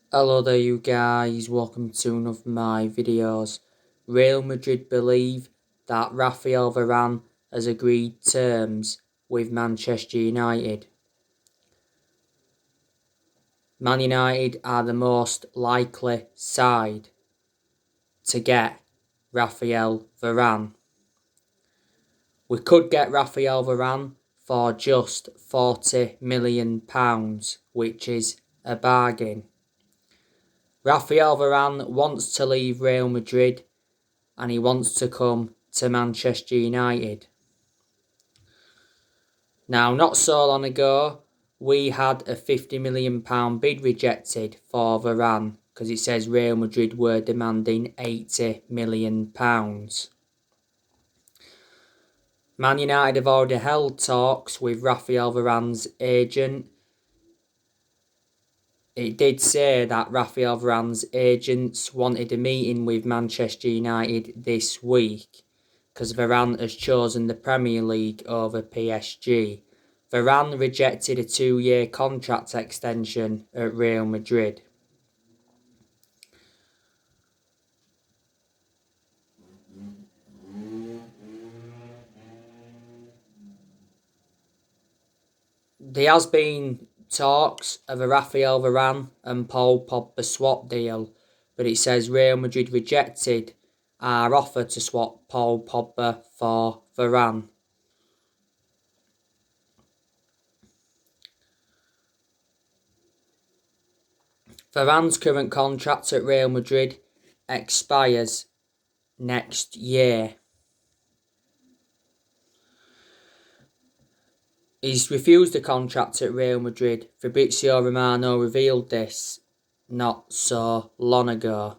Hello there you guys, welcome to one of my videos. Real Madrid believe that Raphael Varane has agreed terms with Manchester United. Man United are the most likely side to get Raphael Varane. We could get Raphael Varane for just £40 million, which is a bargain. Raphael Varane wants to leave Real Madrid and he wants to come to Manchester United. Now, not so long ago, we had a £50 million bid rejected for Varane because it says Real Madrid were demanding £80 million. Man United have already held talks with Raphael Varane's agent. It did say that Raphael Varane's agents wanted a meeting with Manchester United this week because Varane has chosen the Premier League over PSG. Varane rejected a 2-year contract extension at Real Madrid. There has been talks of a Raphael Varane and Paul Pogba swap deal, but it says Real Madrid rejected our offer to swap Paul Pogba for Varane. Varane's current contract at Real Madrid expires next year. He's refused a contract at Real Madrid. Fabrizio Romano revealed this not so long ago.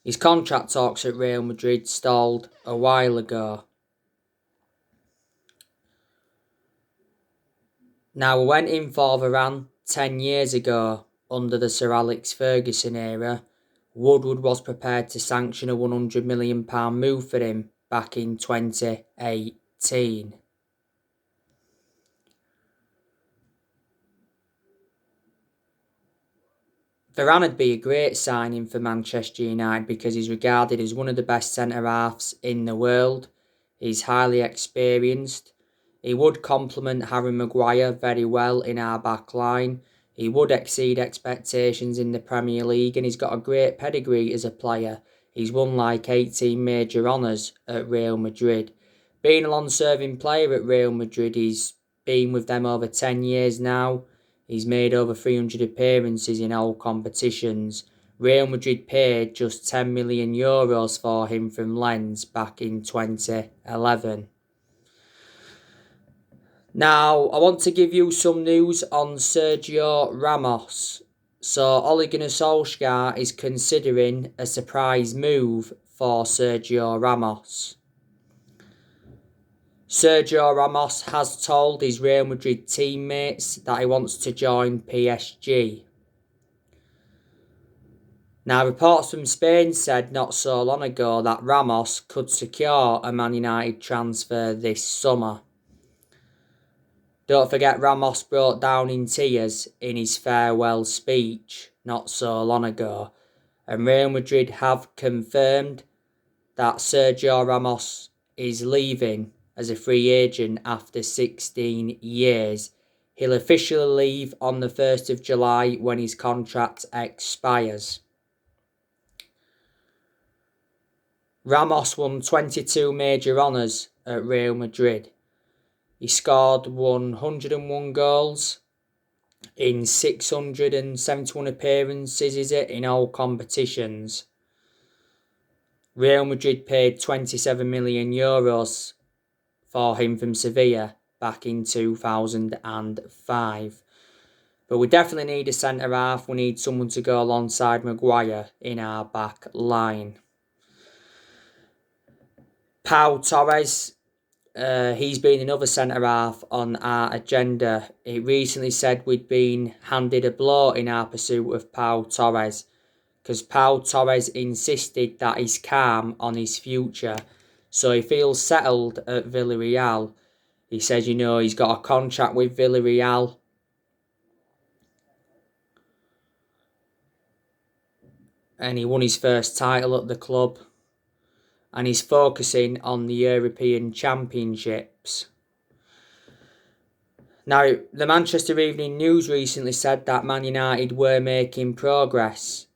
His contract talks at Real Madrid stalled a while ago. Now, we went in for Varane 10 years ago under the Sir Alex Ferguson era. Woodward was prepared to sanction a £100 million move for him back in 2018. Varane would be a great signing for Manchester United because he's regarded as one of the best centre-halves in the world. He's highly experienced. He would complement Harry Maguire very well in our back line. He would exceed expectations in the Premier League and he's got a great pedigree as a player. He's won like 18 major honours at Real Madrid. Being a long-serving player at Real Madrid, he's been with them over 10 years now. He's made over 300 appearances in all competitions. Real Madrid paid just €10 million for him from Lens back in 2011. Now, I want to give you some news on Sergio Ramos. So, Ole Gunnar Solskjaer is considering a surprise move for Sergio Ramos. Sergio Ramos has told his Real Madrid teammates that he wants to join PSG. Now, reports from Spain said not so long ago that Ramos could secure a Man United transfer this summer. Don't forget Ramos broke down in tears in his farewell speech not so long ago, and Real Madrid have confirmed that Sergio Ramos is leaving as a free agent after 16 years. He'll officially leave on the 1st of July when his contract expires. Ramos won 22 major honours at Real Madrid. He scored 101 goals in 671 appearances in all competitions. Real Madrid paid €27 million for him from Sevilla back in 2005. But we definitely need a centre-half. We need someone to go alongside Maguire in our back line. Pau Torres, he's been another centre-half on our agenda. It recently said we'd been handed a blow in our pursuit of Pau Torres because Pau Torres insisted that he's calm on his future. So he feels settled at Villarreal. He says, he's got a contract with Villarreal. and he won his first title at the club, and he's focusing on the European Championships. Now, the Manchester Evening News recently said that Man United were making progress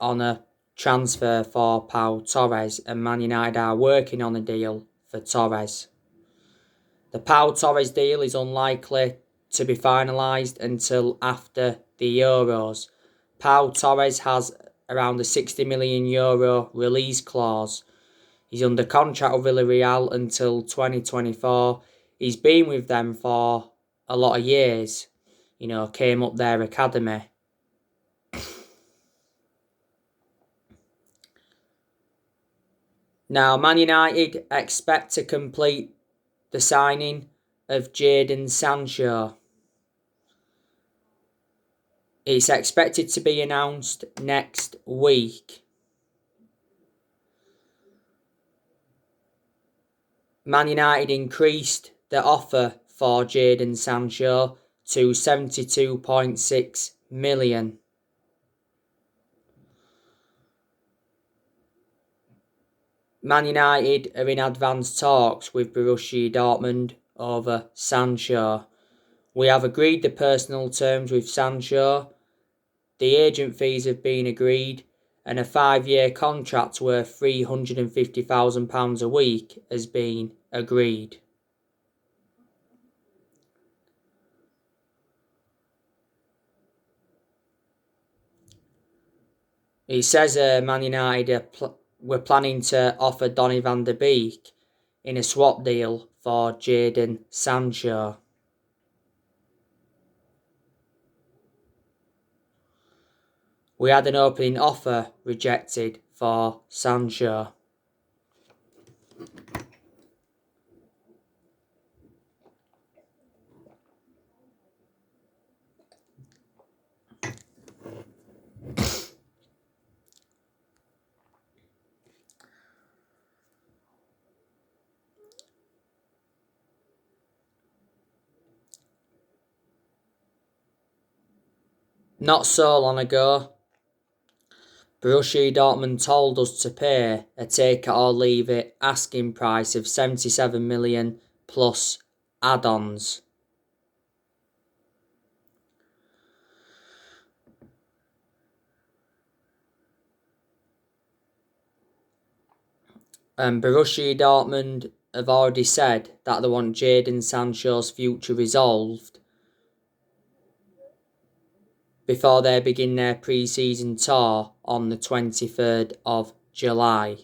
on a transfer for Pau Torres, and Man United are working on a deal for Torres. The Pau Torres deal is unlikely to be finalised until after the Euros. Pau Torres has around a €60 million release clause. He's under contract with Villarreal until 2024. He's been with them for a lot of years. Came up their academy. Now, Man United expect to complete the signing of Jadon Sancho. It's expected to be announced next week. Man United increased the offer for Jadon Sancho to $72.6 million. Man United are in advanced talks with Borussia Dortmund over Sancho. We have agreed the personal terms with Sancho. The agent fees have been agreed, and a 5-year contract worth £350,000 a week has been agreed. He says Man United were planning to offer Donny van der Beek in a swap deal for Jadon Sancho. We had an opening offer rejected for Sancho. Not so long ago, Borussia Dortmund told us to pay a take it or leave it asking price of 77 million plus add-ons. And Borussia Dortmund have already said that they want Jadon Sancho's future resolved before they begin their pre-season tour on the 23rd of July.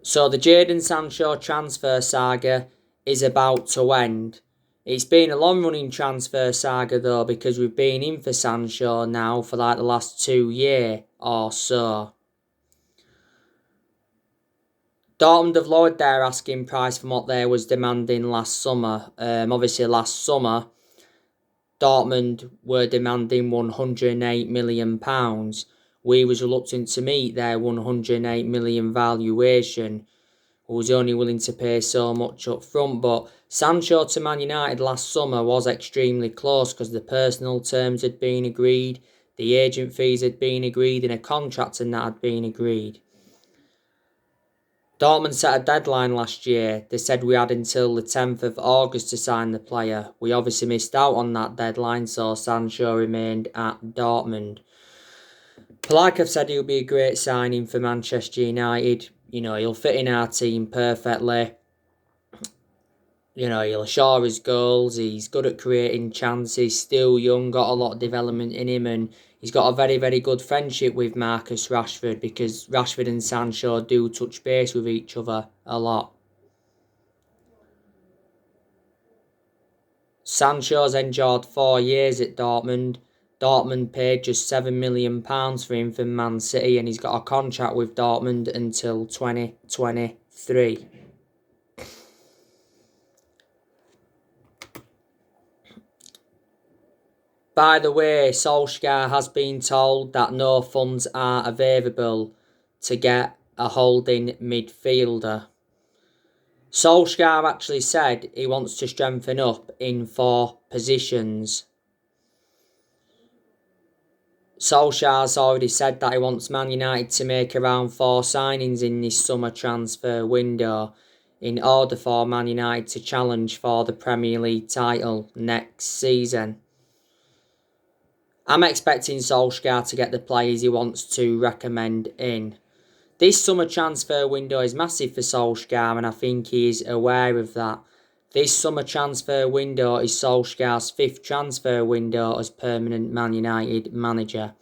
So the Jadon Sancho transfer saga is about to end. It's been a long-running transfer saga though, because we've been in for Sancho now for like the last 2 years or so. Dortmund have lowered their asking price from what they was demanding last summer. Obviously last summer, Dortmund were demanding £108 million. We was reluctant to meet their £108 million valuation. We was only willing to pay so much up front, but Sancho to Man United last summer was extremely close because the personal terms had been agreed, the agent fees had been agreed, and a contract and that had been agreed. Dortmund set a deadline last year. They said we had until the 10th of August to sign the player. We obviously missed out on that deadline, so Sancho remained at Dortmund. But like I've said, he'll be a great signing for Manchester United. He'll fit in our team perfectly. He'll assure his goals. He's good at creating chances. Still young, got a lot of development in him, and he's got a very, very good friendship with Marcus Rashford because Rashford and Sancho do touch base with each other a lot. Sancho's endured 4 years at Dortmund. Dortmund paid just £7 million for him from Man City, and he's got a contract with Dortmund until 2023. By the way, Solskjaer has been told that no funds are available to get a holding midfielder. Solskjaer actually said he wants to strengthen up in 4 positions. Solskjaer's already said that he wants Man United to make around 4 signings in this summer transfer window in order for Man United to challenge for the Premier League title next season. I'm expecting Solskjaer to get the players he wants to recommend in. This summer transfer window is massive for Solskjaer, and I think he is aware of that. This summer transfer window is Solskjaer's 5th transfer window as permanent Man United manager.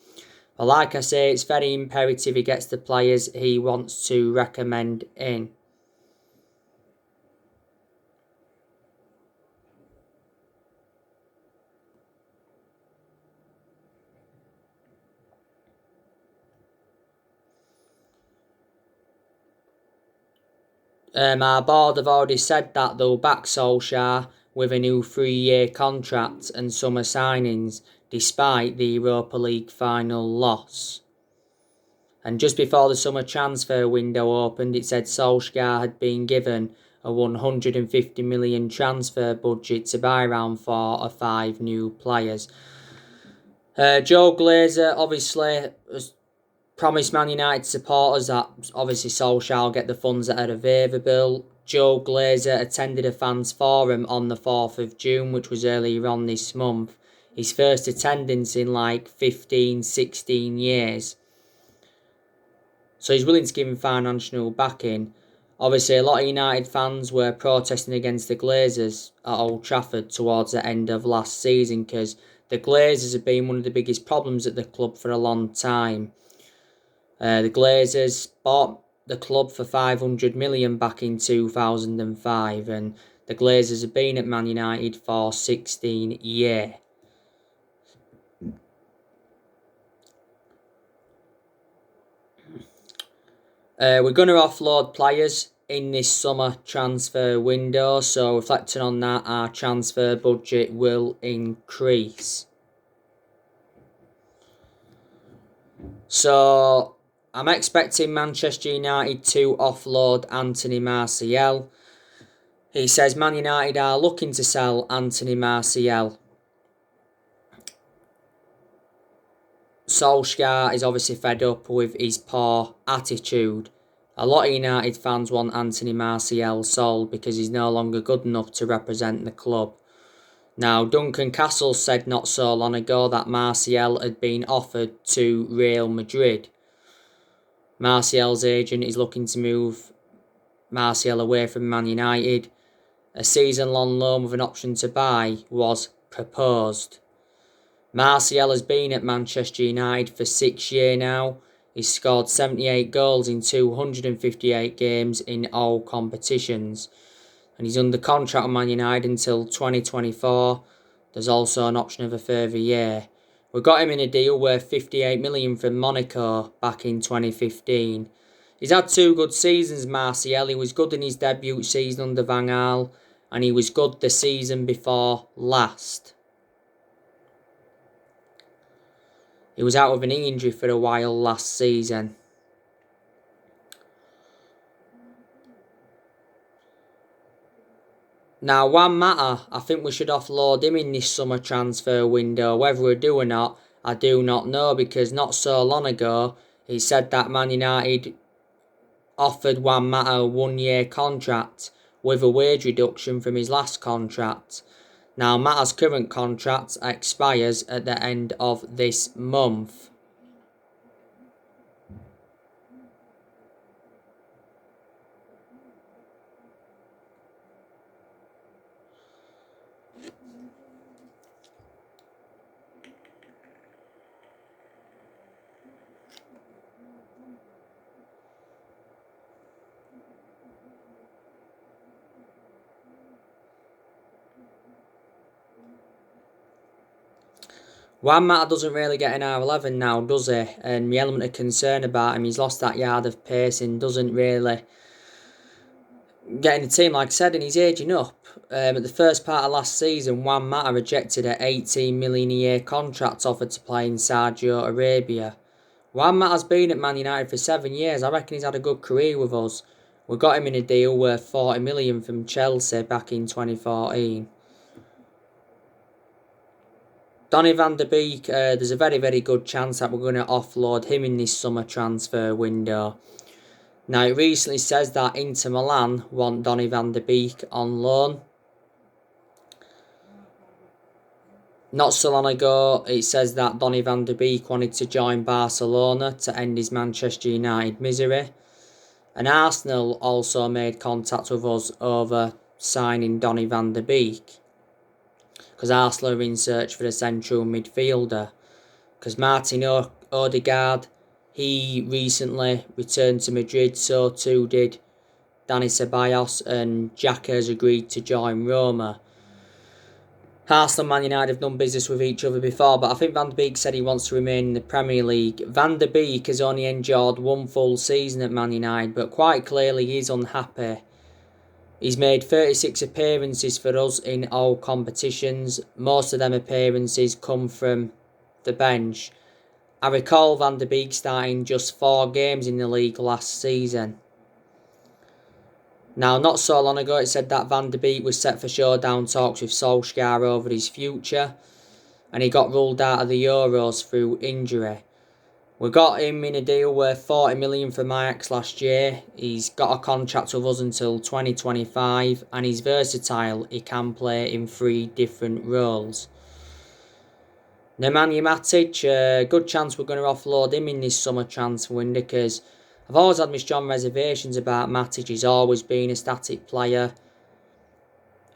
But like I say, it's very imperative he gets the players he wants to recommend in. Our board have already said that they'll back Solskjaer with a new 3-year contract and summer signings, despite the Europa League final loss. And just before the summer transfer window opened, it said Solskjaer had been given a 150 million transfer budget to buy around 4 or 5 new players. Joe Glazer obviously has promised Man United supporters that obviously Solskjaer will get the funds that are available. Joe Glazer attended a fans forum on the 4th of June, which was earlier on this month. His first attendance in like 15, 16 years. So he's willing to give him financial backing. Obviously, a lot of United fans were protesting against the Glazers at Old Trafford towards the end of last season because the Glazers have been one of the biggest problems at the club for a long time. The Glazers bought the club for 500 million back in 2005, and the Glazers have been at Man United for 16 years. We're going to offload players in this summer transfer window, so reflecting on that, our transfer budget will increase. So I'm expecting Manchester United to offload Anthony Martial. He says Man United are looking to sell Anthony Martial. Solskjaer is obviously fed up with his poor attitude. A lot of United fans want Anthony Martial sold because he's no longer good enough to represent the club. Now, Duncan Castle said not so long ago that Martial had been offered to Real Madrid. Martial's agent is looking to move Martial away from Man United. A season-long loan with an option to buy was proposed. Martial has been at Manchester United for 6 years now. He's scored 78 goals in 258 games in all competitions. And he's under contract with Man United until 2024. There's also an option of a further year. We got him in a deal worth 58 million from Monaco back in 2015. He's had 2 good seasons, Martial. He was good in his debut season under Van Gaal, and he was good the season before last. He was out with an injury for a while last season. Now, Juan Mata, I think we should offload him in this summer transfer window. Whether we do or not, I do not know, because not so long ago, he said that Man United offered Juan Mata a 1-year contract with a wage reduction from his last contract. Now, Mata's current contract expires at the end of this month. Juan Mata doesn't really get an R11 now, does he? And my element of concern about him, he's lost that yard of pace and doesn't really get in the team. Like I said, and he's aging up. At the first part of last season, Juan Mata rejected an 18 million a year contract offered to play in Saudi Arabia. Juan Mata's been at Man United for 7 years. I reckon he's had a good career with us. We got him in a deal worth 40 million from Chelsea back in 2014. Donny van der Beek, there's a very, very good chance that we're going to offload him in this summer transfer window. Now, it recently says that Inter Milan want Donny van der Beek on loan. Not so long ago, it says that Donny van der Beek wanted to join Barcelona to end his Manchester United misery. And Arsenal also made contact with us over signing Donny van der Beek, because Arsenal are in search for a central midfielder. Because Martin Odegaard, he recently returned to Madrid, so too did Dani Ceballos, and Xhaka has agreed to join Roma. Arsenal and Man United have done business with each other before, but I think Van der Beek said he wants to remain in the Premier League. Van der Beek has only endured one full season at Man United, but quite clearly he's unhappy. He's made 36 appearances for us in all competitions. Most of them appearances come from the bench. I recall Van der Beek starting just 4 games in the league last season. Now, not so long ago, it said that Van der Beek was set for showdown talks with Solskjaer over his future, and he got ruled out of the Euros through injury. We got him in a deal worth 40 million from Ajax last year. He's got a contract with us until 2025, and he's versatile. He can play in 3 different roles. Nemanja Matic, good chance we're going to offload him in this summer transfer window, because I've always had my strong reservations about Matic. He's always been a static player.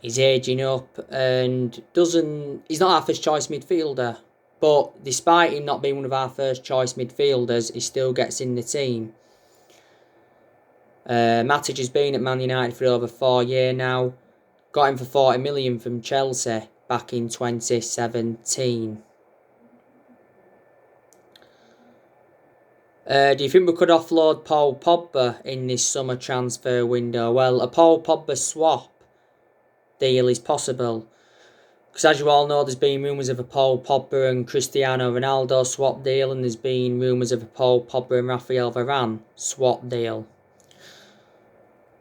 He's aging up and he's not our first choice midfielder. But despite him not being one of our first choice midfielders, he still gets in the team. Matic has been at Man United for over 4 years now. Got him for 40 million from Chelsea back in 2017. Do you think we could offload Paul Pogba in this summer transfer window? Well, a Paul Pogba swap deal is possible, because as you all know, there's been rumours of a Paul Pogba and Cristiano Ronaldo swap deal, and there's been rumours of a Paul Pogba and Raphael Varane swap deal.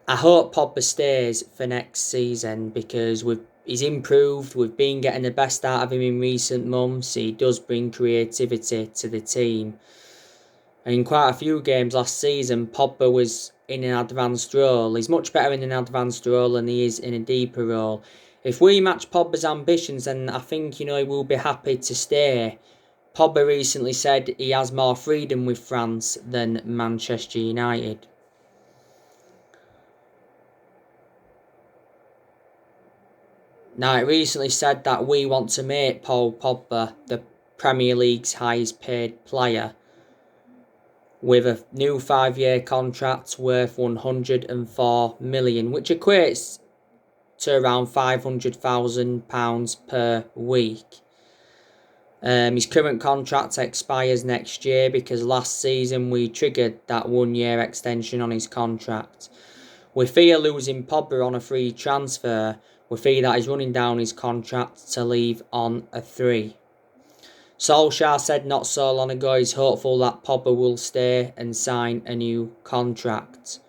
I hope Pogba stays for next season, because he's improved. We've been getting the best out of him in recent months. He does bring creativity to the team. And in quite a few games last season, Pogba was in an advanced role. He's much better in an advanced role than he is in a deeper role. If we match Pogba's ambitions, then I think, he will be happy to stay. Pogba recently said he has more freedom with France than Manchester United. Now, it recently said that we want to make Paul Pogba the Premier League's highest paid player, with a new 5-year contract worth £104 million, which equates to around £500,000 per week. His current contract expires next year, because last season we triggered that 1-year extension on his contract. We fear losing Pogba on a free transfer. We fear that he's running down his contract to leave on a 3. Solskjaer said not so long ago he's hopeful that Pogba will stay and sign a new contract.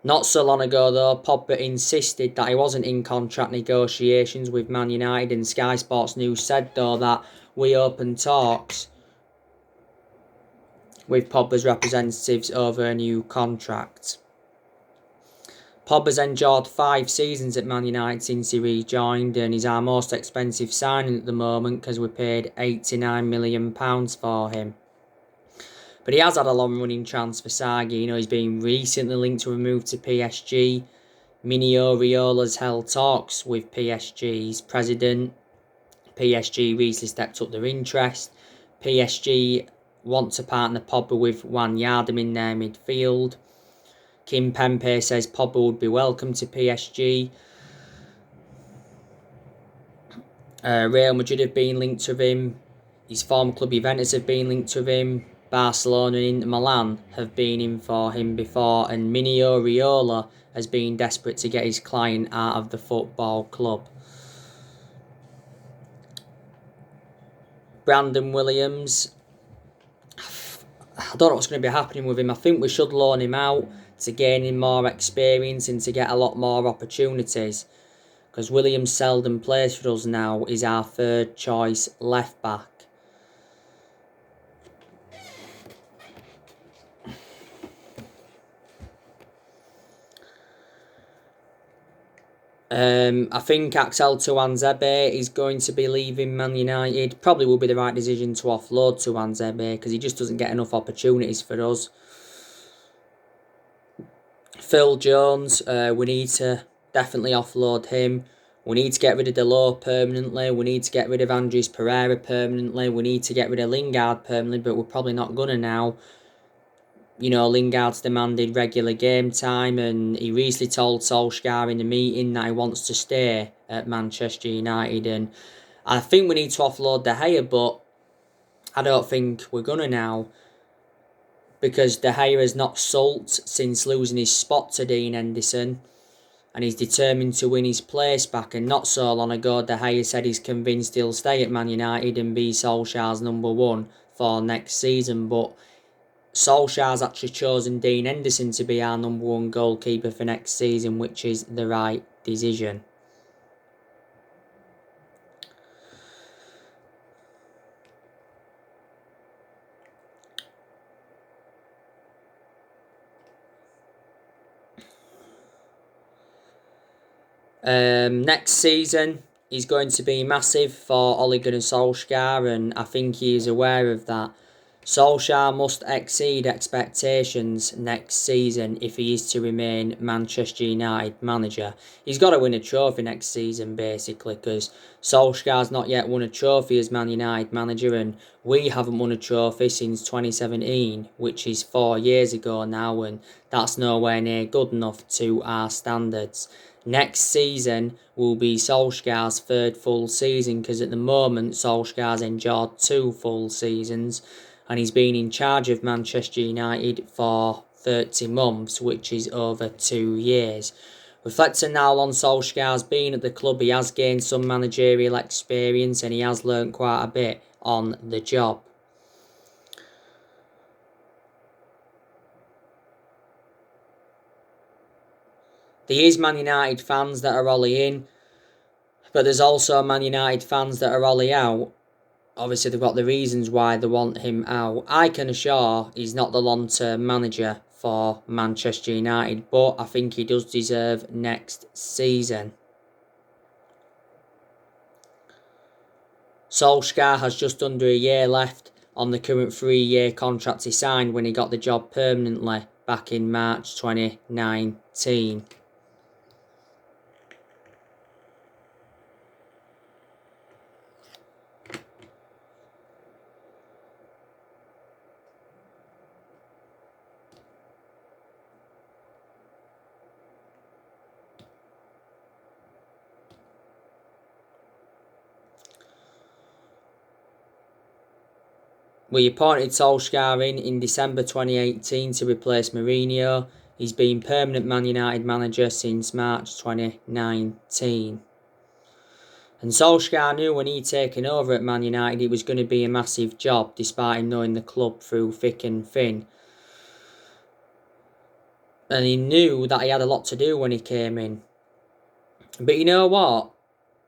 Not so long ago though, Pogba insisted that he wasn't in contract negotiations with Man United, and Sky Sports News said though that we opened talks with Pogba's representatives over a new contract. Pogba's endured 5 seasons at Man United since he rejoined, and he's our most expensive signing at the moment, because we paid £89 million for him. But he has had a long-running transfer saga. He's been recently linked to a move to PSG. Mino Raioola's held talks with PSG's president. PSG recently stepped up their interest. PSG want to partner Pogba with Wijnaldum in their midfield. Kim Pembe says Pogba would be welcome to PSG. Real Madrid have been linked with him. His former club Juventus have been linked with him. Barcelona and Inter Milan have been in for him before, and Mino Raiola has been desperate to get his client out of the football club. Brandon Williams, I don't know what's going to be happening with him. I think we should loan him out to gaining more experience and to get a lot more opportunities. Because William seldom plays for us now. He's our third choice left back. I think Axel Tuanzebe is going to be leaving Man United. Probably will be the right decision to offload Tuanzebe because he just doesn't get enough opportunities for us. Phil Jones, we need to definitely offload him. We need to get rid of Delors permanently. We need to get rid of Andres Pereira permanently. We need to get rid of Lingard permanently, but we're probably not going to now. You know, Lingard's demanded regular game time, and he recently told Solskjaer in the meeting that he wants to stay at Manchester United. And I think we need to offload De Gea, but I don't think we're going to now, because De Gea has not sulked since losing his spot to Dean Henderson, and he's determined to win his place back. And not so long ago, De Gea said he's convinced he'll stay at Man United and be Solskjaer's number one for next season. But Solskjaer's actually chosen Dean Henderson to be our number one goalkeeper for next season, which is the right decision. Next season is going to be massive for Ole Gunnar Solskjaer, and I think he is aware of that. Solskjaer must exceed expectations next season if he is to remain Manchester United manager. He's got to win a trophy next season, basically, because Solskjaer's not yet won a trophy as Man United manager, and we haven't won a trophy since 2017, which is 4 years ago now, and that's nowhere near good enough to our standards. Next season will be Solskjaer's third full season, because at the moment Solskjaer's endured 2 full seasons, and he's been in charge of Manchester United for 30 months, which is over 2 years. Reflecting now on Solskjaer's been at the club, he has gained some managerial experience and he has learnt quite a bit on the job. There is Man United fans that are Ollie in, but there's also Man United fans that are Ollie out. Obviously, they've got the reasons why they want him out. I can assure he's not the long-term manager for Manchester United, but I think he does deserve next season. Solskjaer has just under a year left on the current 3-year contract he signed when he got the job permanently back in March 2019. We appointed Solskjaer in December 2018 to replace Mourinho. He's been permanent Man United manager since March 2019. And Solskjaer knew when he'd taken over at Man United it was going to be a massive job, despite him knowing the club through thick and thin. And he knew that he had a lot to do when he came in. But you know what?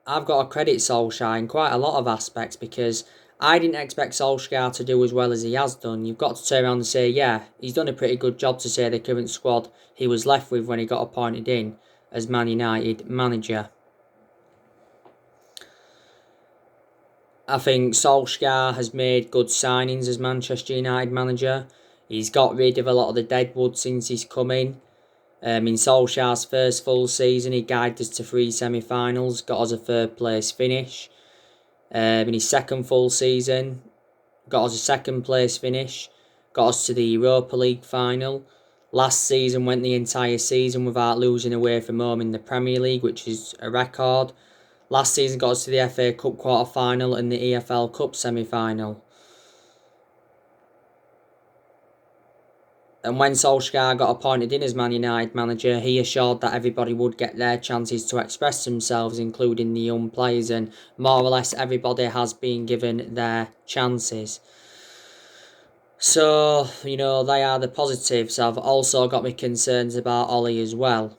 I've got to credit Solskjaer in quite a lot of aspects, because I didn't expect Solskjaer to do as well as he has done. You've got to turn around and say, yeah, he's done a pretty good job to say the current squad he was left with when he got appointed in as Man United manager. I think Solskjaer has made good signings as Manchester United manager. He's got rid of a lot of the deadwood since he's come in. In Solskjaer's first full season, he guided us to 3 semi-finals, got us a 3rd place finish. In his second full season, got us a 2nd place finish, got us to the Europa League final. Last season went the entire season without losing away from home in the Premier League, which is a record. Last season got us to the FA Cup quarter-final and the EFL Cup semi-final. And when Solskjaer got appointed in as Man United manager, he assured that everybody would get their chances to express themselves, including the young players, and more or less everybody has been given their chances. So, they are the positives. I've also got my concerns about Ollie as well.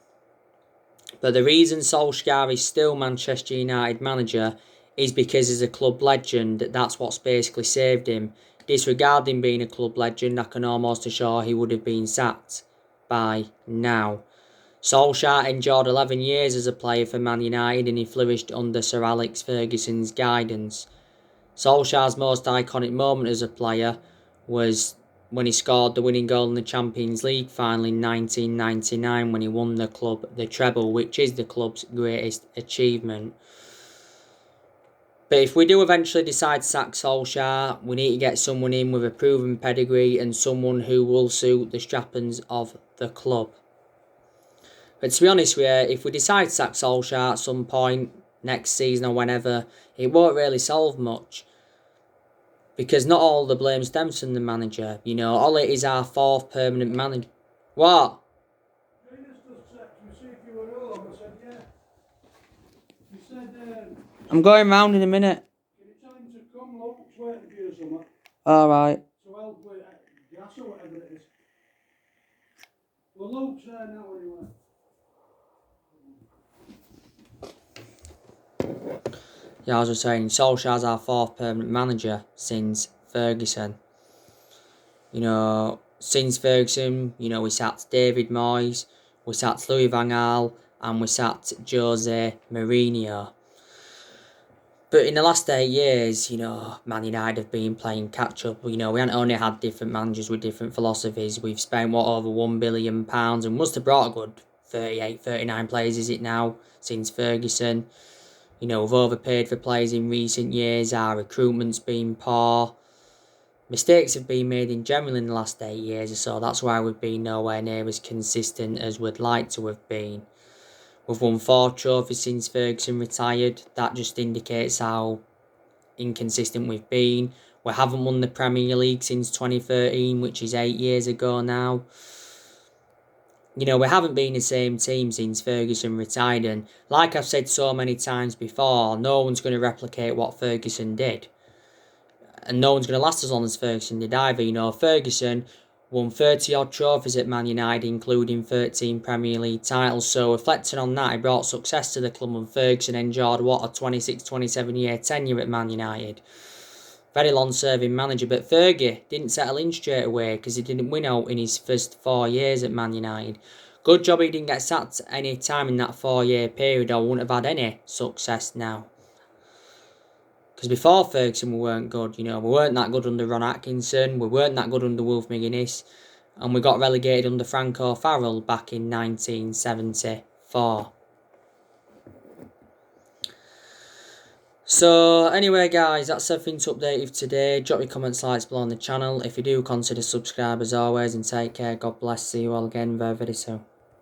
But the reason Solskjaer is still Manchester United manager is because he's a club legend. That's what's basically saved him. Disregarding being a club legend, I can almost assure he would have been sacked by now. Solskjaer endured 11 years as a player for Man United and he flourished under Sir Alex Ferguson's guidance. Solskjaer's most iconic moment as a player was when he scored the winning goal in the Champions League final in 1999 when he won the club the treble, which is the club's greatest achievement. But if we do eventually decide to sack Solskjaer, we need to get someone in with a proven pedigree and someone who will suit the strappings of the club. But to be honest with you, if we decide to sack Solskjaer at some point next season or whenever, it won't really solve much. Because not all the blame stems from the manager. Ollie is our fourth permanent manager. What? I'm going round in a minute. Can you tell him to come, Luke's waiting for you or something? Alright. To help with gas or whatever it is. Well, Luke's there now anyway. Yeah, I was just saying, Solskjaer's our fourth permanent manager since Ferguson. Since Ferguson, we sacked David Moyes, we sacked Louis van Gaal, and we sacked Jose Mourinho. But in the last 8 years, Man United have been playing catch-up. We haven't only had different managers with different philosophies. We've spent, over £1 billion and must have brought a good 38, 39 players, is it now, since Ferguson. We've overpaid for players in recent years. Our recruitment's been poor. Mistakes have been made in general in the last 8 years or so. That's why we've been nowhere near as consistent as we'd like to have been. We've won 4 trophies since Ferguson retired. That just indicates how inconsistent we've been. We haven't won the Premier League since 2013, which is 8 years ago now. We haven't been the same team since Ferguson retired. And like I've said so many times before, no one's going to replicate what Ferguson did. And no one's going to last as long as Ferguson did either. Ferguson won 30-odd trophies at Man United, including 13 Premier League titles. So reflecting on that, he brought success to the club and Ferguson endured, a 26, 27-year tenure at Man United. Very long-serving manager, but Fergie didn't settle in straight away because he didn't win out in his first 4 years at Man United. Good job he didn't get sacked any time in that 4-year period or wouldn't have had any success now. Because before Ferguson, we weren't good. We weren't that good under Ron Atkinson. We weren't that good under Wolf McGuinness. And we got relegated under Franco Farrell back in 1974. So, anyway, guys, that's everything to update you today. Drop your comments, likes below on the channel. If you do, consider subscribe as always. And take care. God bless. See you all again very, very soon.